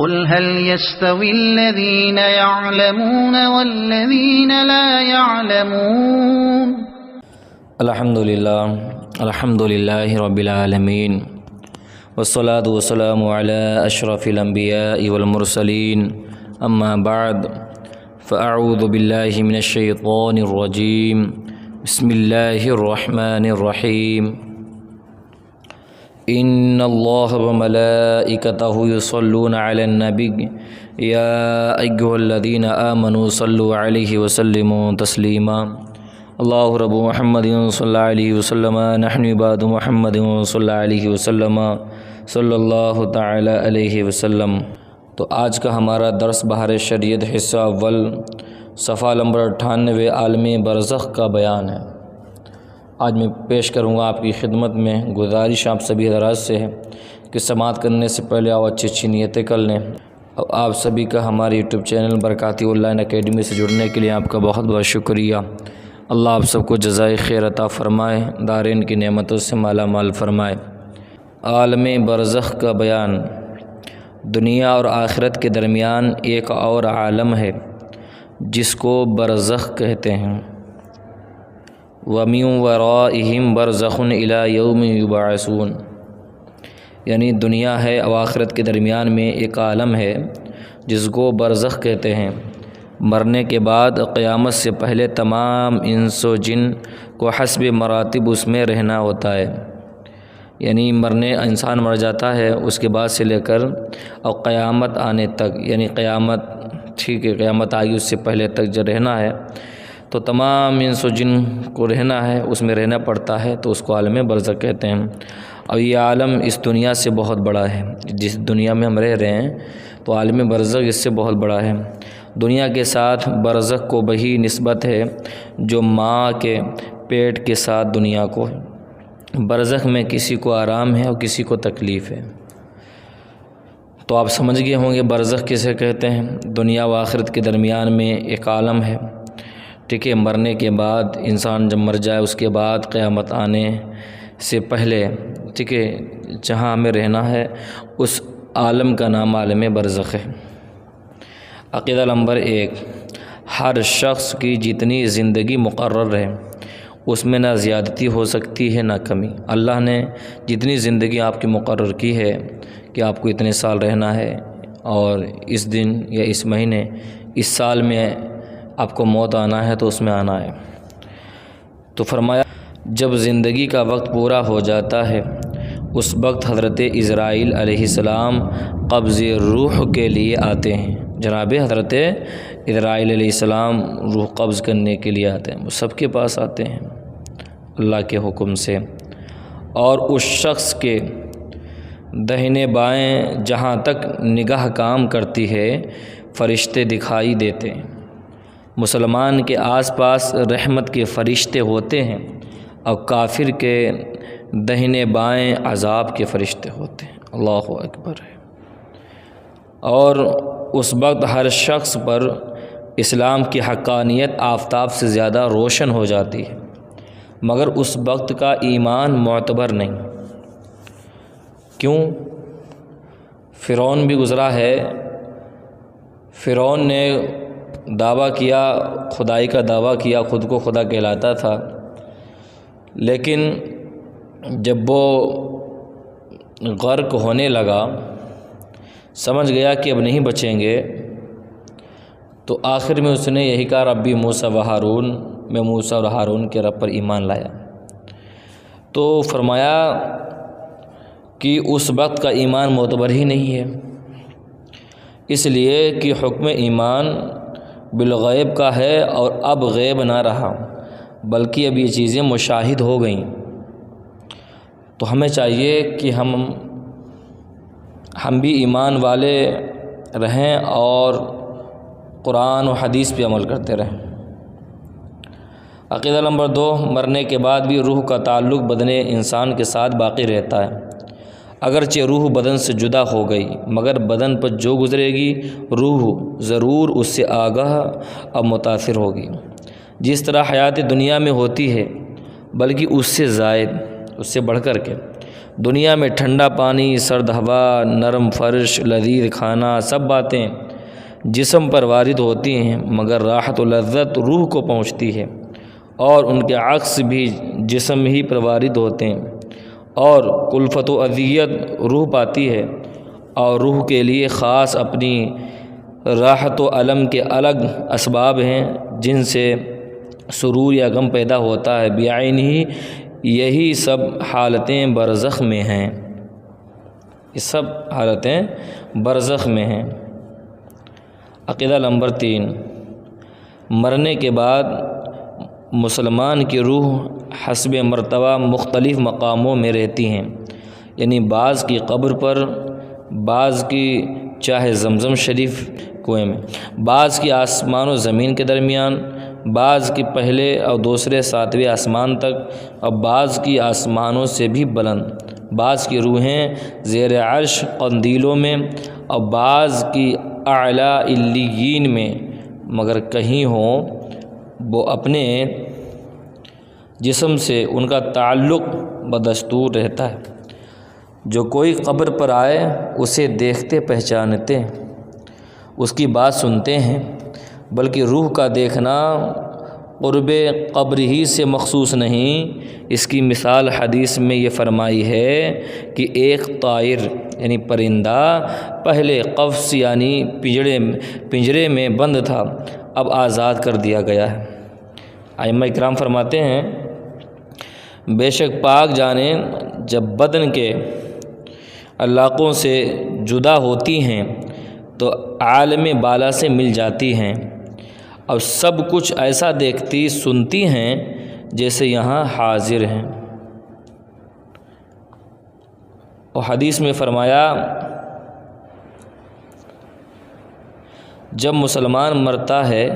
قل هل يستوي الذين يعلمون والذين لا يعلمون الحمد لله رب العالمين والصلاة والسلام على أشرف الأنبياء والمرسلين أما بعد فأعوذ بالله من الشيطان الرجيم بسم الله الرحمن الرحيم إن الله وملائكته يصلون على النبي يا أيها الذين آمنوا صلوا عليه وسلموا تسليما الله رب محمد صلى الله عليه وسلم نحن عباد محمد صلى الله عليه وسلم صلی اللہ تعالی علیہ وسلم۔ تو آج کا ہمارا درس بہار شریعت حصہ اول صفحہ نمبر 98 عالم برزخ کا بیان ہے۔ آج میں پیش کروں گا آپ کی خدمت میں، گزارش آپ سبھی حضرات سے ہے کہ سماعت کرنے سے پہلے آپ اچھی نیتیں کر لیں۔ اور آپ سبھی کا ہمارے YouTube channel Barkati online academy سے جڑنے کے لیے آپ کا بہت بہت شکریہ۔ اللہ آپ سب کو جزائے خیر عطا فرمائے، دارین کی نعمتوں سے مالا مال فرمائے۔ عالم برزخ کا بیان۔ دنیا اور آخرت کے درمیان ایک اور عالم ہے جس کو برزخ کہتے ہیں۔ وَمِن وَرَائِهِمْ بَرْزَخٌ إِلَى يَوْمِ يُبْعَثُونَ، یعنی دنیا ہے اور آخرت کے درمیان میں ایک عالم ہے جس کو برزخ کہتے ہیں۔ مرنے کے بعد قیامت سے پہلے تمام انس و جن کو حسب مراتب اس میں رہنا ہوتا ہے، یعنی انسان مر جاتا ہے، اس کے بعد سے لے کر اور قیامت آنے تک، یعنی قیامت قیامت آگی اس سے پہلے تک جو رہنا ہے، تو تمام انس و جن کو رہنا ہے، اس میں رہنا پڑتا ہے، تو اس کو عالم برزخ کہتے ہیں۔ اور یہ عالم اس دنیا سے بہت بڑا ہے، جس دنیا میں ہم رہ رہے ہیں تو عالم برزخ اس سے بہت بڑا ہے۔ دنیا کے ساتھ برزخ کو وہی نسبت ہے جو ماں کے پیٹ کے ساتھ دنیا کو ہے۔ برزخ میں کسی کو آرام ہے اور کسی کو تکلیف ہے۔ تو آپ سمجھ گئے ہوں گے برزخ کسے کہتے ہیں۔ دنیا و آخرت کے درمیان میں ایک عالم ہے، ٹھیک ہے۔ مرنے کے بعد انسان جب مر جائے اس کے بعد قیامت آنے سے پہلے، ٹھیک ہے، جہاں ہمیں رہنا ہے اس عالم کا نام عالم برزخ ہے۔ عقیدہ نمبر 1، ہر شخص کی جتنی زندگی مقرر ہے اس میں نہ زیادتی ہو سکتی ہے نہ کمی۔ اللہ نے جتنی زندگی آپ کی مقرر کی ہے کہ آپ کو اتنے سال رہنا ہے اور اس دن یا اس مہینے اس سال میں آپ کو موت آنا ہے تو اس میں آنا ہے۔ تو فرمایا جب زندگی کا وقت پورا ہو جاتا ہے اس وقت حضرت عزرائیل علیہ السلام قبض روح کے لیے آتے ہیں۔ جناب حضرت عزرائیل علیہ السلام روح قبض کرنے کے لیے آتے ہیں، وہ سب کے پاس آتے ہیں اللہ کے حکم سے، اور اس شخص کے دہنے بائیں جہاں تک نگاہ کام کرتی ہے فرشتے دکھائی دیتے ہیں۔ مسلمان کے آس پاس رحمت کے فرشتے ہوتے ہیں اور کافر کے دہنے بائیں عذاب کے فرشتے ہوتے ہیں۔ اللہ اکبر ہے۔ اور اس وقت ہر شخص پر اسلام کی حقانیت آفتاب سے زیادہ روشن ہو جاتی ہے، مگر اس وقت کا ایمان معتبر نہیں۔ کیوں؟ فرعون بھی گزرا ہے، فرعون نے دعویٰ کیا، خدائی کا دعویٰ کیا، خود کو خدا کہلاتا تھا، لیکن جب وہ غرق ہونے لگا، سمجھ گیا کہ اب نہیں بچیں گے، تو آخر میں اس نے یہی کہا ربی موسیٰ و ہارون، میں موسیٰ اور ہارون کے رب پر ایمان لایا۔ تو فرمایا کہ اس وقت کا ایمان معتبر ہی نہیں ہے، اس لیے کہ حکم ایمان بالغیب کا ہے اور اب غیب نہ رہا بلکہ اب یہ چیزیں مشاہد ہو گئیں۔ تو ہمیں چاہیے کہ ہم بھی ایمان والے رہیں اور قرآن و حدیث پہ عمل کرتے رہیں۔ عقیدہ نمبر 2، مرنے کے بعد بھی روح کا تعلق بدن انسان کے ساتھ باقی رہتا ہے۔ اگرچہ روح بدن سے جدا ہو گئی مگر بدن پر جو گزرے گی روح ضرور اس سے آگاہ اور متاثر ہوگی، جس طرح حیات دنیا میں ہوتی ہے، بلکہ اس سے زائد، اس سے بڑھ کر کے دنیا میں ٹھنڈا پانی، سرد ہوا، نرم فرش، لذیذ کھانا، سب باتیں جسم پر وارد ہوتی ہیں، مگر راحت و لذت روح کو پہنچتی ہے، اور ان کے عکس بھی جسم ہی پر وارد ہوتے ہیں، اور کلفت و اذیت روح پاتی ہے، اور روح کے لیے خاص اپنی راحت و الم کے الگ اسباب ہیں جن سے سرور یا غم پیدا ہوتا ہے۔ بعین ہی یہی سب حالتیں برزخ میں ہیں، یہ سب حالتیں برزخ میں ہیں۔ عقیدہ نمبر 3، مرنے کے بعد مسلمان کی روح حسب مرتبہ مختلف مقاموں میں رہتی ہیں، یعنی بعض کی قبر پر، بعض کی چاہے زمزم شریف کنویں میں، بعض کی آسمان و زمین کے درمیان، بعض کی پہلے اور دوسرے 7ویں آسمان تک، اور بعض کی آسمانوں سے بھی بلند، بعض کی روحیں زیر عرش قندیلوں میں، اور بعض کی اعلیٰ علیین میں، مگر کہیں ہوں وہ اپنے جسم سے ان کا تعلق بدستور رہتا ہے۔ جو کوئی قبر پر آئے اسے دیکھتے پہچانتے ہیں، اس کی بات سنتے ہیں، بلکہ روح کا دیکھنا قرب قبر ہی سے مخصوص نہیں۔ اس کی مثال حدیث میں یہ فرمائی ہے کہ ایک طائر یعنی پرندہ پہلے قفس یعنی پنجرے میں بند تھا، اب آزاد کر دیا گیا ہے۔ ائمہ کرام فرماتے ہیں بے شک پاک جانیں جب بدن کے علاقوں سے جدا ہوتی ہیں تو عالم بالا سے مل جاتی ہیں، اور سب کچھ ایسا دیکھتی سنتی ہیں جیسے یہاں حاضر ہیں۔ اور حدیث میں فرمایا جب مسلمان مرتا ہے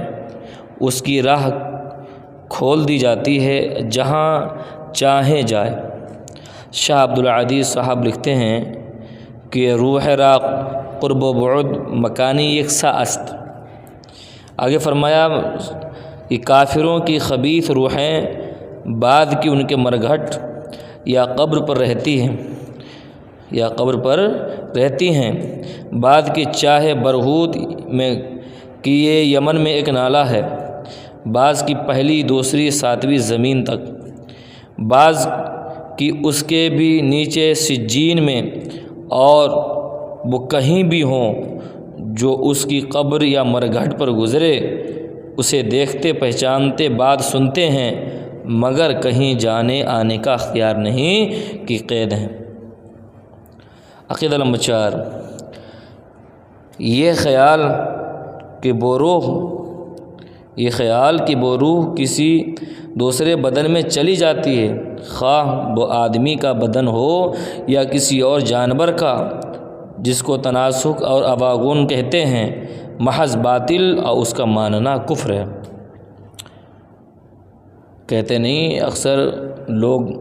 اس کی راہ کھول دی جاتی ہے جہاں چاہیں جائے۔ شاہ عبدالعزیز صاحب لکھتے ہیں کہ روح را قرب و بعد مکانی یکساں است۔ آگے فرمایا کہ کافروں کی خبیث روحیں بعد کی ان کے مرگھٹ یا قبر پر رہتی ہیں، بعد کی چاہے برہوت میں کہ یہ یمن میں ایک نالہ ہے، بعض کی پہلی، دوسری، 7ویں زمین تک، بعض کی اس کے بھی نیچے سجین میں، اور وہ کہیں بھی ہوں جو اس کی قبر یا مرگھٹ پر گزرے اسے دیکھتے پہچانتے بات سنتے ہیں، مگر کہیں جانے آنے کا اختیار نہیں کہ قید ہیں۔ عقیدہ نمبر 4، یہ خیال کہ وہ روح کسی دوسرے بدن میں چلی جاتی ہے، خواہ وہ آدمی کا بدن ہو یا کسی اور جانور کا، جس کو تناسخ اور اواگون کہتے ہیں، محض باطل اور اس کا ماننا کفر ہے۔ کہتے نہیں اکثر لوگ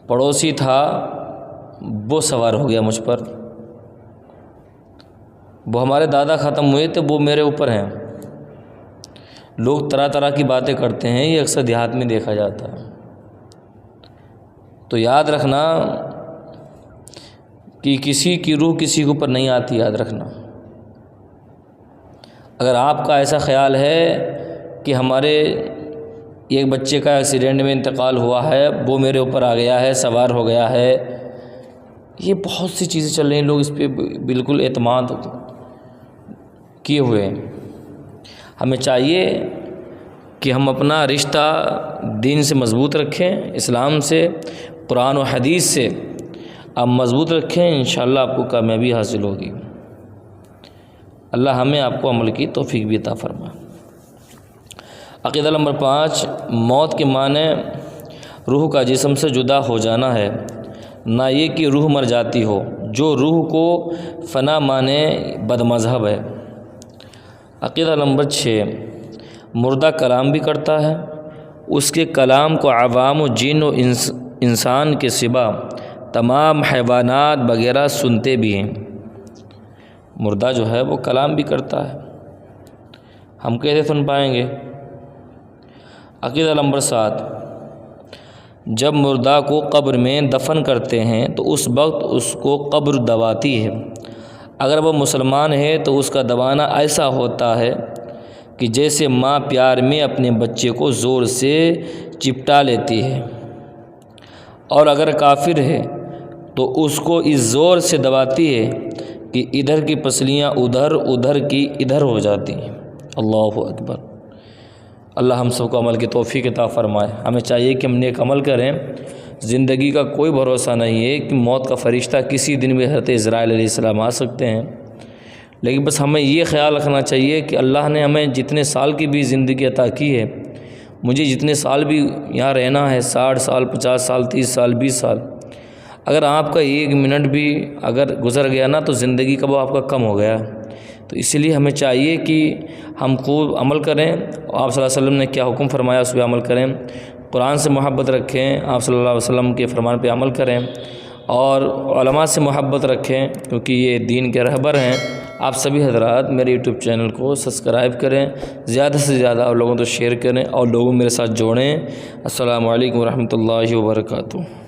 پڑوسی تھا وہ سوار ہو گیا مجھ پر، وہ ہمارے دادا ختم ہوئے تھے وہ میرے اوپر ہیں۔ لوگ طرح طرح کی باتیں کرتے ہیں، یہ اکثر دیہات میں دیکھا جاتا ہے۔ تو یاد رکھنا کہ کسی کی روح کسی کے اوپر نہیں آتی، یاد رکھنا۔ اگر آپ کا ایسا خیال ہے کہ ہمارے ایک بچے کا ایکسیڈنٹ میں انتقال ہوا ہے، وہ میرے اوپر آ گیا ہے، سوار ہو گیا ہے، یہ بہت سی چیزیں چل رہی ہیں، لوگ اس پہ بالکل اعتماد کیے ہوئے ہیں۔ ہمیں چاہیے کہ ہم اپنا رشتہ دین سے مضبوط رکھیں، اسلام سے، قرآن و حدیث سے آپ مضبوط رکھیں، انشاءاللہ آپ کو کامیابی حاصل ہوگی۔ اللہ ہمیں آپ کو عمل کی توفیق بھی عطا فرمائے۔ عقیدہ نمبر 5، موت کے معنی روح کا جسم سے جدا ہو جانا ہے، نہ یہ کہ روح مر جاتی ہو۔ جو روح کو فنا مانے بد مذہب ہے۔ عقیدہ نمبر 6، مردہ کلام بھی کرتا ہے، اس کے کلام کو عوام و جن و انسان کے سوا تمام حیوانات وغیرہ سنتے بھی ہیں۔ مردہ جو ہے وہ کلام بھی کرتا ہے، ہم کیسے سن پائیں گے؟ عقیدہ نمبر 7، جب مردہ کو قبر میں دفن کرتے ہیں تو اس وقت اس کو قبر دباتی ہے۔ اگر وہ مسلمان ہے تو اس کا دبانا ایسا ہوتا ہے کہ جیسے ماں پیار میں اپنے بچے کو زور سے چپٹا لیتی ہے، اور اگر کافر ہے تو اس کو اس زور سے دباتی ہے کہ ادھر کی پسلیاں ادھر، ادھر کی ادھر ہو جاتی ہیں۔ اللہ اکبر۔ اللہ ہم سب کو عمل کی توفیق عطا فرمائے۔ ہمیں چاہیے کہ ہم نیک عمل کریں۔ زندگی کا کوئی بھروسہ نہیں ہے کہ موت کا فرشتہ کسی دن بھی حضرت اسرائیل علیہ السلام آ سکتے ہیں، لیکن بس ہمیں یہ خیال رکھنا چاہیے کہ اللہ نے ہمیں جتنے سال کی بھی زندگی عطا کی ہے، مجھے جتنے سال بھی یہاں رہنا ہے، 60 سال، 50 سال، 30 سال، 20 سال، اگر آپ کا 1 منٹ بھی اگر گزر گیا نا تو زندگی کا وہ آپ کا کم ہو گیا۔ تو اس لیے ہمیں چاہیے کہ ہم خوب عمل کریں۔ آپ صلی اللہ علیہ وسلم نے کیا حکم فرمایا اس پہ عمل کریں، قرآن سے محبت رکھیں، آپ صلی اللہ علیہ وسلم کے فرمان پہ عمل کریں، اور علماء سے محبت رکھیں کیونکہ یہ دین کے رہبر ہیں۔ آپ سبھی حضرات میرے یوٹیوب چینل کو سبسکرائب کریں، زیادہ سے زیادہ اور لوگوں تو شیئر کریں اور لوگوں میرے ساتھ جوڑیں۔ السلام علیکم ورحمۃ اللہ وبرکاتہ۔